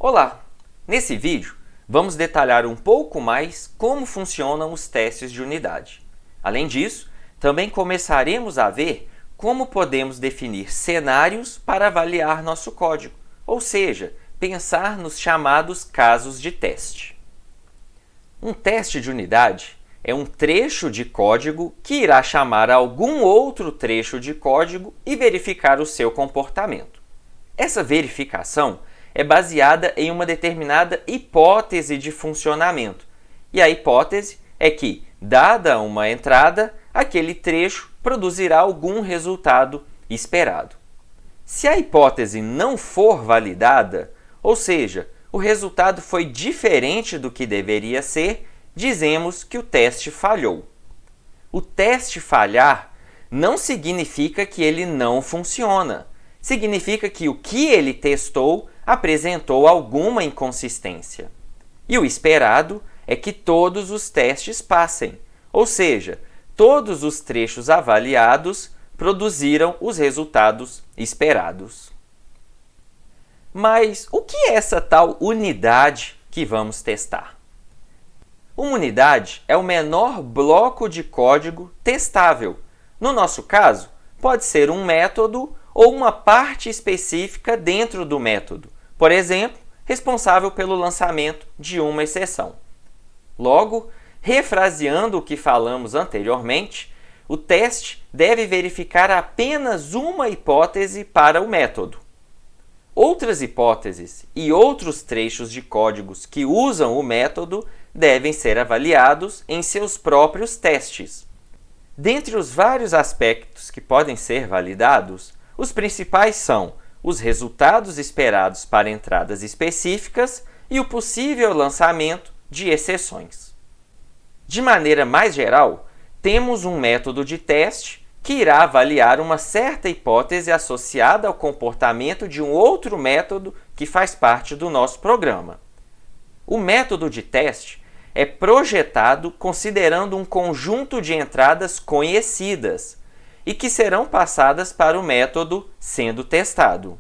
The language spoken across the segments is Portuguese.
Olá! Nesse vídeo, vamos detalhar um pouco mais como funcionam os testes de unidade. Além disso, também começaremos a ver como podemos definir cenários para avaliar nosso código, ou seja, pensar nos chamados casos de teste. Um teste de unidade é um trecho de código que irá chamar algum outro trecho de código e verificar o seu comportamento. Essa verificação é baseada em uma determinada hipótese de funcionamento. E a hipótese é que, dada uma entrada, aquele trecho produzirá algum resultado esperado. Se a hipótese não for validada, ou seja, o resultado foi diferente do que deveria ser, dizemos que o teste falhou. O teste falhar não significa que ele não funciona. Significa que o que ele testou apresentou alguma inconsistência. E o esperado é que todos os testes passem, ou seja, todos os trechos avaliados produziram os resultados esperados. Mas o que é essa tal unidade que vamos testar? Uma unidade é o menor bloco de código testável. No nosso caso, pode ser um método ou uma parte específica dentro do método, por exemplo, responsável pelo lançamento de uma exceção. Logo, refraseando o que falamos anteriormente, o teste deve verificar apenas uma hipótese para o método. Outras hipóteses e outros trechos de códigos que usam o método devem ser avaliados em seus próprios testes. Dentre os vários aspectos que podem ser validados, os principais são os resultados esperados para entradas específicas e o possível lançamento de exceções. De maneira mais geral, temos um método de teste que irá avaliar uma certa hipótese associada ao comportamento de um outro método que faz parte do nosso programa. O método de teste é projetado considerando um conjunto de entradas conhecidas e que serão passadas para o método sendo testado.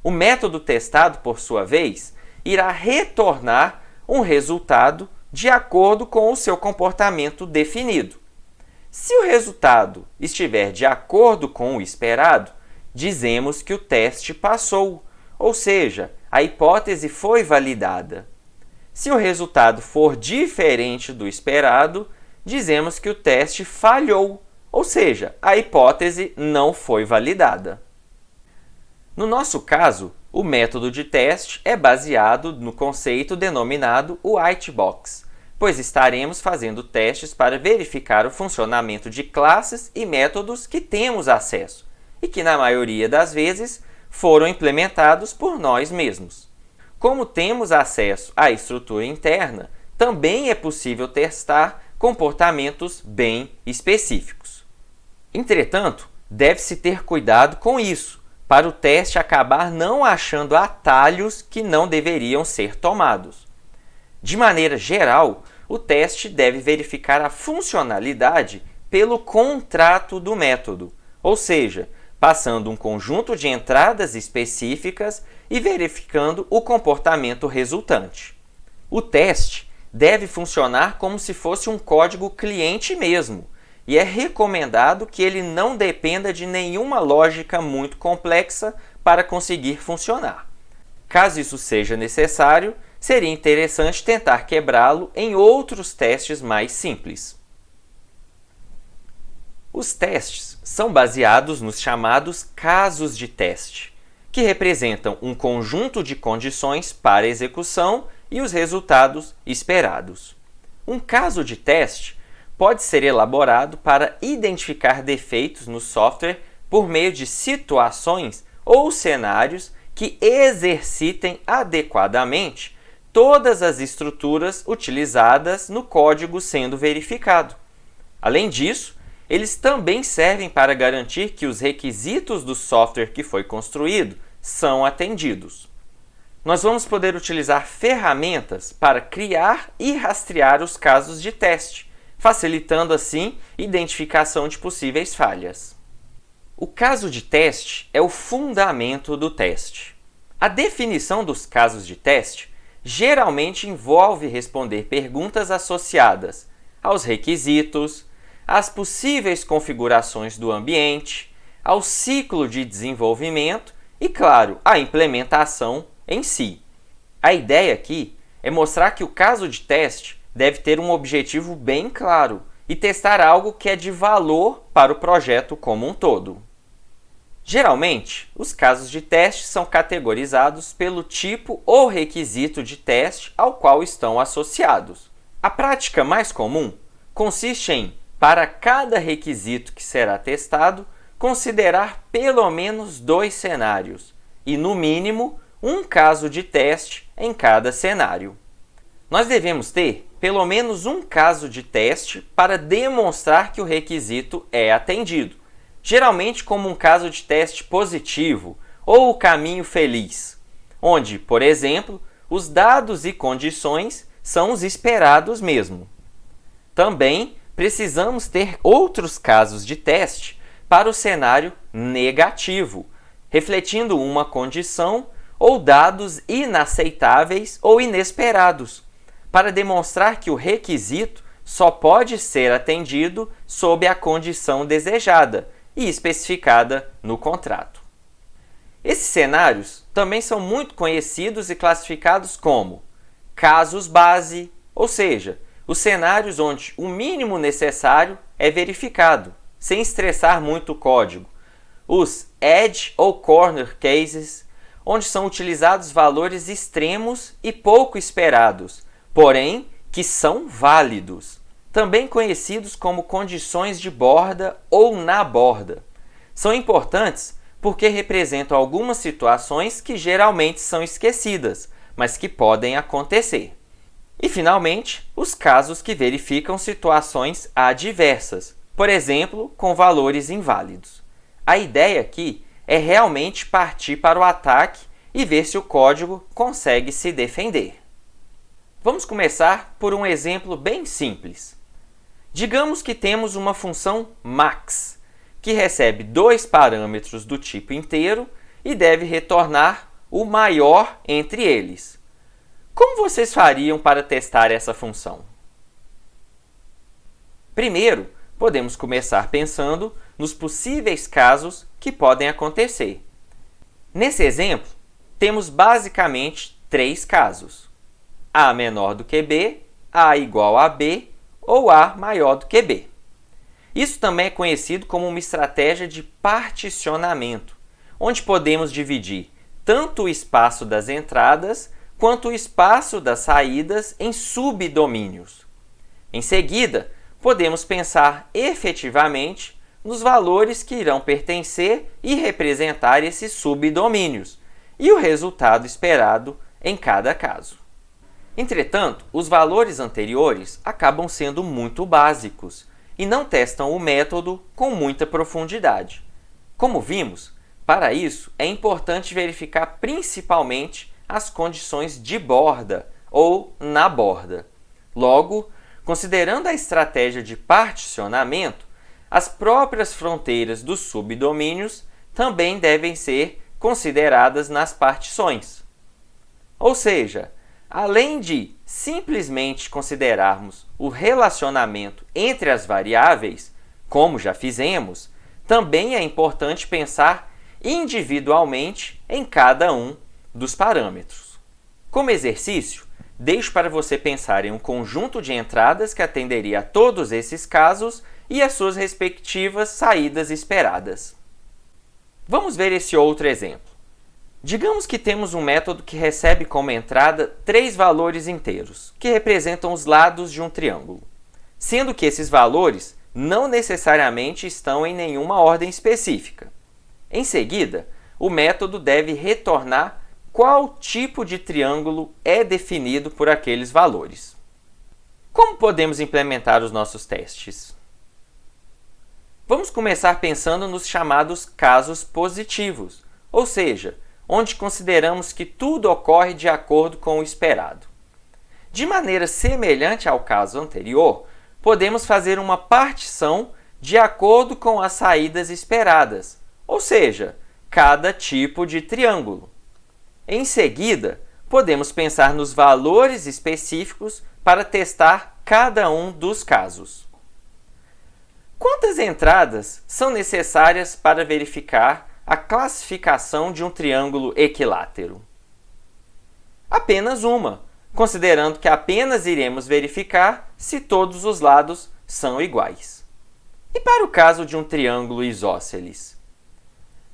O método testado, por sua vez, irá retornar um resultado de acordo com o seu comportamento definido. Se o resultado estiver de acordo com o esperado, dizemos que o teste passou, ou seja, a hipótese foi validada. Se o resultado for diferente do esperado, dizemos que o teste falhou, ou seja, a hipótese não foi validada. No nosso caso, o método de teste é baseado no conceito denominado white box, pois estaremos fazendo testes para verificar o funcionamento de classes e métodos que temos acesso e que, na maioria das vezes, foram implementados por nós mesmos. Como temos acesso à estrutura interna, também é possível testar comportamentos bem específicos. Entretanto, deve-se ter cuidado com isso, para o teste acabar não achando atalhos que não deveriam ser tomados. De maneira geral, o teste deve verificar a funcionalidade pelo contrato do método, ou seja, passando um conjunto de entradas específicas e verificando o comportamento resultante. O teste deve funcionar como se fosse um código cliente mesmo, e é recomendado que ele não dependa de nenhuma lógica muito complexa para conseguir funcionar. Caso isso seja necessário, seria interessante tentar quebrá-lo em outros testes mais simples. Os testes são baseados nos chamados casos de teste, que representam um conjunto de condições para execução e os resultados esperados. Um caso de teste pode ser elaborado para identificar defeitos no software por meio de situações ou cenários que exercitem adequadamente todas as estruturas utilizadas no código sendo verificado. Além disso, eles também servem para garantir que os requisitos do software que foi construído são atendidos. Nós vamos poder utilizar ferramentas para criar e rastrear os casos de teste, facilitando assim a identificação de possíveis falhas. O caso de teste é o fundamento do teste. A definição dos casos de teste geralmente envolve responder perguntas associadas aos requisitos, às possíveis configurações do ambiente, ao ciclo de desenvolvimento e, claro, à implementação em si. A ideia aqui é mostrar que o caso de teste deve ter um objetivo bem claro e testar algo que é de valor para o projeto como um todo. Geralmente, os casos de teste são categorizados pelo tipo ou requisito de teste ao qual estão associados. A prática mais comum consiste em, para cada requisito que será testado, considerar pelo menos 2 cenários e, no mínimo, um caso de teste em cada cenário. Nós devemos ter pelo menos um caso de teste para demonstrar que o requisito é atendido, geralmente como um caso de teste positivo ou o caminho feliz, onde, por exemplo, os dados e condições são os esperados mesmo. Também precisamos ter outros casos de teste para o cenário negativo, refletindo uma condição ou dados inaceitáveis ou inesperados, para demonstrar que o requisito só pode ser atendido sob a condição desejada e especificada no contrato. Esses cenários também são muito conhecidos e classificados como casos base, ou seja, os cenários onde o mínimo necessário é verificado, sem estressar muito o código. Os edge ou corner cases, onde são utilizados valores extremos e pouco esperados, porém que são válidos, também conhecidos como condições de borda ou na borda. São importantes porque representam algumas situações que geralmente são esquecidas, mas que podem acontecer. E, finalmente, os casos que verificam situações adversas, por exemplo, com valores inválidos. A ideia aqui é realmente partir para o ataque e ver se o código consegue se defender. Vamos começar por um exemplo bem simples. Digamos que temos uma função max, que recebe 2 parâmetros do tipo inteiro e deve retornar o maior entre eles. Como vocês fariam para testar essa função? Primeiro, podemos começar pensando nos possíveis casos que podem acontecer. Nesse exemplo, temos basicamente 3 casos: A menor do que B, A igual a B ou A maior do que B. Isso também é conhecido como uma estratégia de particionamento, onde podemos dividir tanto o espaço das entradas quanto o espaço das saídas em subdomínios. Em seguida, podemos pensar efetivamente nos valores que irão pertencer e representar esses subdomínios e o resultado esperado em cada caso. Entretanto, os valores anteriores acabam sendo muito básicos e não testam o método com muita profundidade. Como vimos, para isso é importante verificar principalmente as condições de borda ou na borda. Logo, considerando a estratégia de particionamento, as próprias fronteiras dos subdomínios também devem ser consideradas nas partições. Ou seja, além de simplesmente considerarmos o relacionamento entre as variáveis, como já fizemos, também é importante pensar individualmente em cada um dos parâmetros. Como exercício, deixo para você pensar em um conjunto de entradas que atenderia a todos esses casos e as suas respectivas saídas esperadas. Vamos ver esse outro exemplo. Digamos que temos um método que recebe como entrada 3 valores inteiros, que representam os lados de um triângulo, sendo que esses valores não necessariamente estão em nenhuma ordem específica. Em seguida, o método deve retornar qual tipo de triângulo é definido por aqueles valores. Como podemos implementar os nossos testes? Vamos começar pensando nos chamados casos positivos, ou seja, onde consideramos que tudo ocorre de acordo com o esperado. De maneira semelhante ao caso anterior, podemos fazer uma partição de acordo com as saídas esperadas, ou seja, cada tipo de triângulo. Em seguida, podemos pensar nos valores específicos para testar cada um dos casos. Quantas entradas são necessárias para verificar a classificação de um triângulo equilátero? Apenas uma, considerando que apenas iremos verificar se todos os lados são iguais. E para o caso de um triângulo isósceles?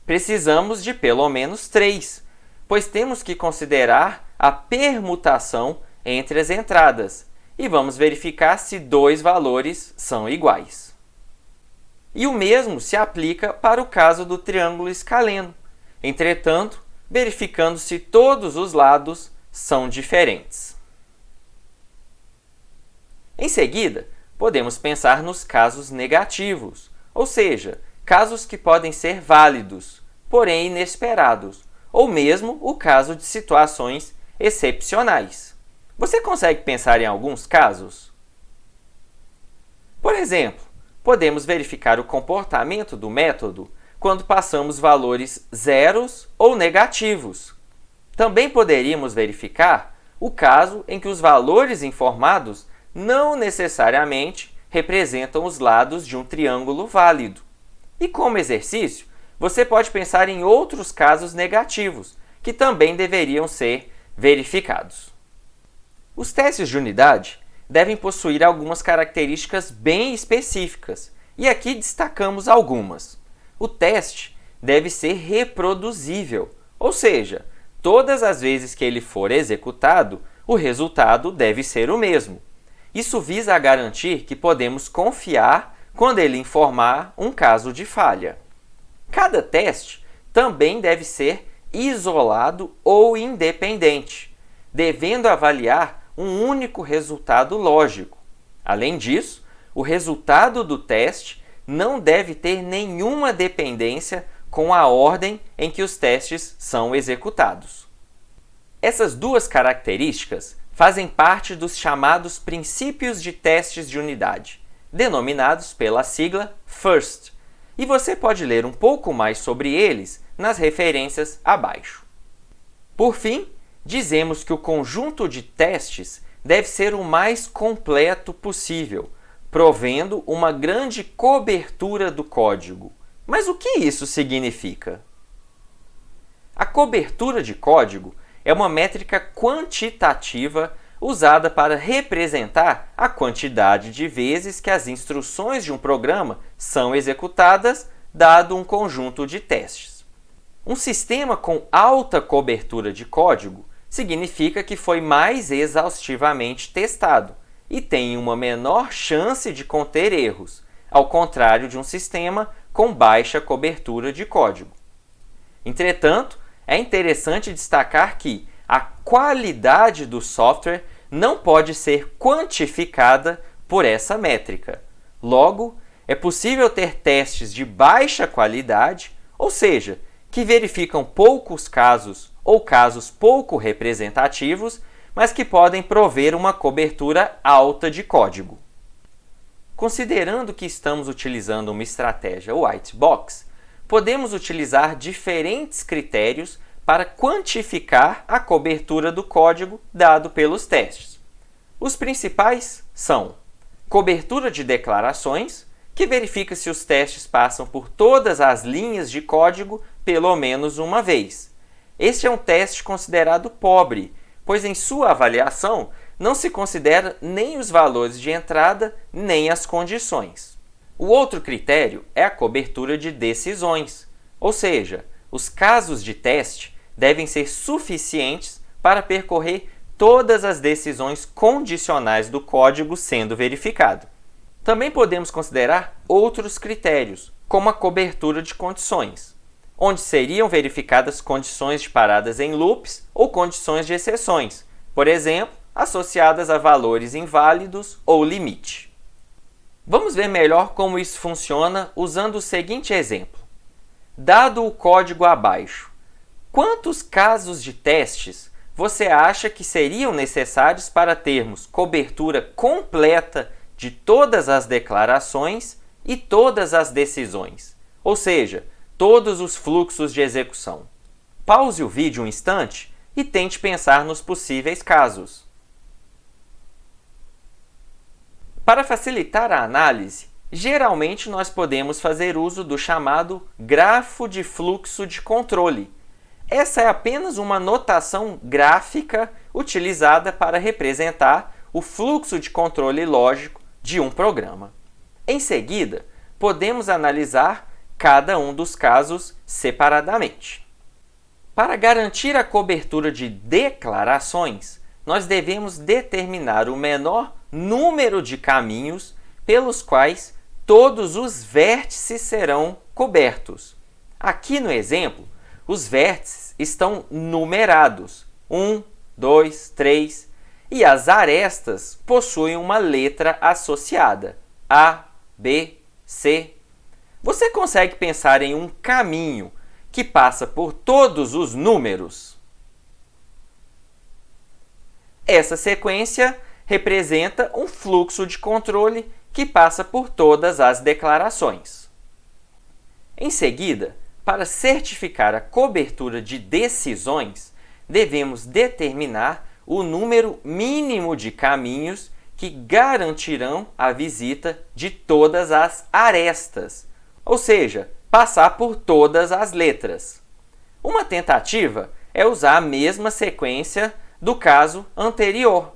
Precisamos de pelo menos 3, pois temos que considerar a permutação entre as entradas e vamos verificar se 2 valores são iguais. E o mesmo se aplica para o caso do triângulo escaleno, entretanto, verificando se todos os lados são diferentes. Em seguida, podemos pensar nos casos negativos, ou seja, casos que podem ser válidos, porém inesperados, ou mesmo o caso de situações excepcionais. Você consegue pensar em alguns casos? Por exemplo, podemos verificar o comportamento do método quando passamos valores zeros ou negativos. Também poderíamos verificar o caso em que os valores informados não necessariamente representam os lados de um triângulo válido. E como exercício, você pode pensar em outros casos negativos, que também deveriam ser verificados. Os testes de unidade devem possuir algumas características bem específicas, e aqui destacamos algumas. O teste deve ser reproduzível, ou seja, todas as vezes que ele for executado, o resultado deve ser o mesmo. Isso visa a garantir que podemos confiar quando ele informar um caso de falha. Cada teste também deve ser isolado ou independente, devendo avaliar um único resultado lógico. Além disso, o resultado do teste não deve ter nenhuma dependência com a ordem em que os testes são executados. Essas duas características fazem parte dos chamados princípios de testes de unidade, denominados pela sigla FIRST, e você pode ler um pouco mais sobre eles nas referências abaixo. Por fim, dizemos que o conjunto de testes deve ser o mais completo possível, provendo uma grande cobertura do código. Mas o que isso significa? A cobertura de código é uma métrica quantitativa usada para representar a quantidade de vezes que as instruções de um programa são executadas, dado um conjunto de testes. Um sistema com alta cobertura de código significa que foi mais exaustivamente testado e tem uma menor chance de conter erros, ao contrário de um sistema com baixa cobertura de código. Entretanto, é interessante destacar que a qualidade do software não pode ser quantificada por essa métrica. Logo, é possível ter testes de baixa qualidade, ou seja, que verificam poucos casos ou casos pouco representativos, mas que podem prover uma cobertura alta de código. Considerando que estamos utilizando uma estratégia white box, podemos utilizar diferentes critérios para quantificar a cobertura do código dado pelos testes. Os principais são cobertura de declarações, que verifica se os testes passam por todas as linhas de código pelo menos uma vez. Este é um teste considerado pobre, pois em sua avaliação não se considera nem os valores de entrada nem as condições. O outro critério é a cobertura de decisões, ou seja, os casos de teste devem ser suficientes para percorrer todas as decisões condicionais do código sendo verificado. Também podemos considerar outros critérios, como a cobertura de condições, onde seriam verificadas condições de paradas em loops ou condições de exceções, por exemplo, associadas a valores inválidos ou limite. Vamos ver melhor como isso funciona usando o seguinte exemplo. Dado o código abaixo, quantos casos de testes você acha que seriam necessários para termos cobertura completa de todas as declarações e todas as decisões, ou seja, todos os fluxos de execução? Pause o vídeo um instante e tente pensar nos possíveis casos. Para facilitar a análise, geralmente nós podemos fazer uso do chamado grafo de fluxo de controle. Essa é apenas uma notação gráfica utilizada para representar o fluxo de controle lógico de um programa. Em seguida, podemos analisar cada um dos casos separadamente. Para garantir a cobertura de declarações, nós devemos determinar o menor número de caminhos pelos quais todos os vértices serão cobertos. Aqui no exemplo, os vértices estão numerados, 1, 2, 3, e as arestas possuem uma letra associada, A, B, C. Você consegue pensar em um caminho que passa por todos os números? Essa sequência representa um fluxo de controle que passa por todas as declarações. Em seguida, para certificar a cobertura de decisões, devemos determinar o número mínimo de caminhos que garantirão a visita de todas as arestas, ou seja, passar por todas as letras. Uma tentativa é usar a mesma sequência do caso anterior.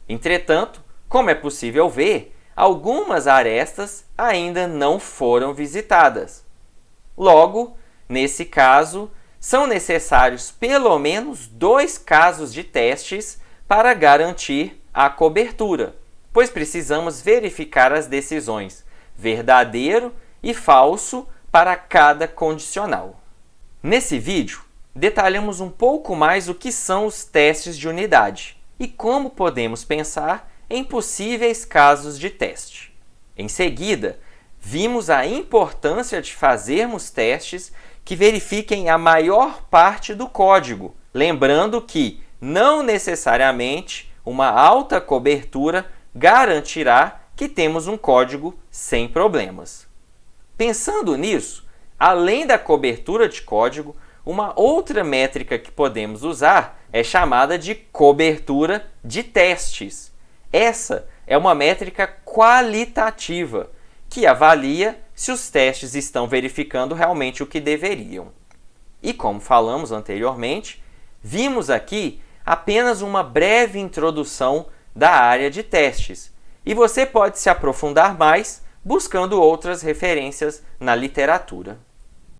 Entretanto, como é possível ver, algumas arestas ainda não foram visitadas. Logo, nesse caso, são necessários pelo menos 2 casos de testes para garantir a cobertura, pois precisamos verificar as decisões verdadeiro e falso para cada condicional. Nesse vídeo, detalhamos um pouco mais o que são os testes de unidade e como podemos pensar em possíveis casos de teste. Em seguida, vimos a importância de fazermos testes que verifiquem a maior parte do código, lembrando que não necessariamente uma alta cobertura garantirá que temos um código sem problemas. Pensando nisso, além da cobertura de código, uma outra métrica que podemos usar é chamada de cobertura de testes. Essa é uma métrica qualitativa, que avalia se os testes estão verificando realmente o que deveriam. E como falamos anteriormente, vimos aqui apenas uma breve introdução da área de testes, e você pode se aprofundar mais buscando outras referências na literatura.